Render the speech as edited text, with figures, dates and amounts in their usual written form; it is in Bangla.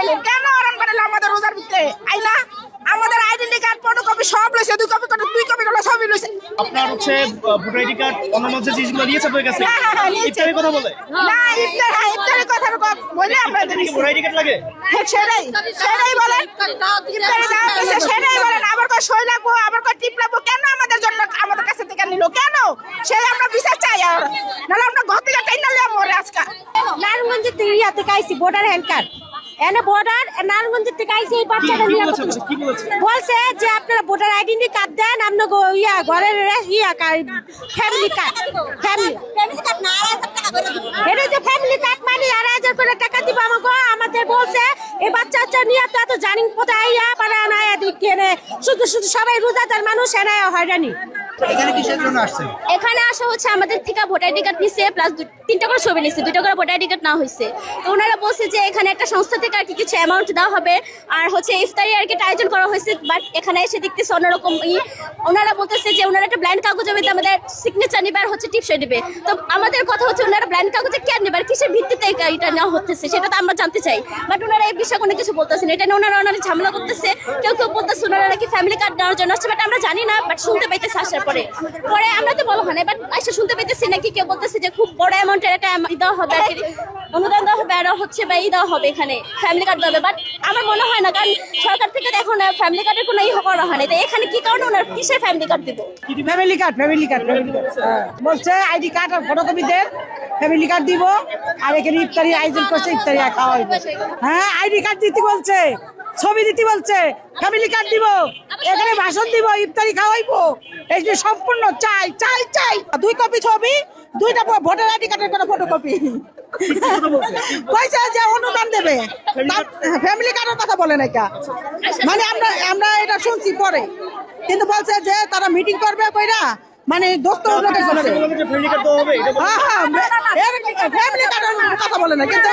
বানাইলো কেন আরাম বানাইলো আমাদের রোজার ভিতরে আইনা আমাদের আইডেন্টি কার্ড ফটোকপি সব লইছে দুই কপি করে সবই লইছে আপনার হচ্ছে ভোটার আইডি কার্ড অন্যান্য যে জিনিসগুলো নিয়েছে আপনার কাছে ইফতারের কথা বলে না ইফতারের কথা বলে আমরা ভোটার আইডি কার্ড লাগে সেটাই বলেন ইফতারে দাও কইছে সেটাই বলেন আবার কই সই লাগবো আবার কই টিপ লাগবো কেন আমাদের জন্য আমাদের কাছে থেকে নিল কেন সেই আমরা বিচার চাই আর নাহলে আমরা ঘর থেকে টাইনা লইয়া মরে আজকে নারায়ণগঞ্জ থেকে ইয়া থেকে আইছি ভোটার হেলথ কার্ড এনে ভোটার নারায়ণগঞ্জ থেকে আইছি এই বাচ্চাটা নিয়ে বলছে যে আপনারা ভোটার আইডেন্টি কার্ড দেন আপনার ইয়া ঘরের ফ্যামিলি কার্ড এটা যে ফ্যামিলি কার্ড মানে 2,500 করে টাকা দিব আমাদের বলছে এই বাচ্চা নিয়ে তো এত জানি কোথায় আইয়া পারা না দিকে শুধু সবাই রোজাদার মানুষ এনে হয়রানি এখানে কিসের জন্য আসছেন? এখানে আসা হচ্ছে আমাদের থেকে ভোটার আইডি কার্ড নিচ্ছে প্লাস 3টা করে ছবি নিচ্ছে 2টা করে ভোটার আইডি কার্ড না হয়েছে তো ওনারা বলছে যে এখানে একটা সংস্থা থেকে আর কি কিছু অ্যামাউন্ট দেওয়া হবে আর হচ্ছে ইফতারি আর কি একটা আয়োজন করা হয়েছে বাট এখানে এসে দেখতেছে অন্যরকম ওনারা বলতেছে যে ওনারা একটা ব্ল্যান্ড কাগজের মধ্যে আমাদের সিগনেচার নেবে আর হচ্ছে টিপসই নেবে তো আমাদের কথা হচ্ছে ওনারা ব্ল্যান্ড কাগজে কেন নেবে আর কিসের ভিত্তিতে এটা নেওয়া হচ্ছে সেটা তো আমরা জানতে চাই বাট ওনারা এই বিষয়ে কোনো কিছু বলতেছেন এটা নিয়ে ওনারা ঝামেলা করতেছে কেউ বলতেছে ওনারা নাকি ফ্যামিলি কার্ড নেওয়ার জন্য আসছে বাট আমরা জানি না বাট শুনতে পাইতেছে আসার পরে আমরা তো বলা হয় না বাট আইসা শুনতে পেতেছি নাকি কেউ বলতেছে যে খুব বড় অ্যামাউন্টের একটা দেওয়া হবে আর কি অনুদান দেওয়া হবে আর হচ্ছে বা দেওয়া হবে এখানে ফ্যামিলি কার্ড দেওয়া হবে বাট আমার মনে হয় না কারণ সরকার থেকে দেখো না ফ্যামিলি কার্ডের কোনো করা হয় না তো এখানে কি কারণে ওনার কিসের ফ্যামিলি কার্ড দেবো ফ্যামিলি কার্ড বলছে আইডি কার্ড আর ফটোকপি দেন ফ্যামিলি কার্ড দিব আর এখানে ইফতারি আয়োজন করছে ইফতারি খাওয়া হইবে হ্যাঁ আইডি কার্ড দিতে বলছে ছবি দিতে বলছে ফ্যামিলি কার্ড দিব এখানে ভাষণ দিব ইফতারি খাওয়াইবো এই যে সম্পূর্ণ চাই 2 কপি ছবি 2টা ভোটার আইডি কার্ডের কোনো ফটোকপি কইছে যে অনুদান দেবে ফ্যামিলি কার্ডের কথা বলে না কা মানে আমরা এটা শুনছি পরে কিন্তু বলছে যে তারা মিটিং করবে কইরা মানে দোস্ত লোকের জন্য ফ্যামিলি কার্ড দেওয়া হবে হ্যাঁ ফ্যামিলি কার্ডের কথা বলে না কিন্তু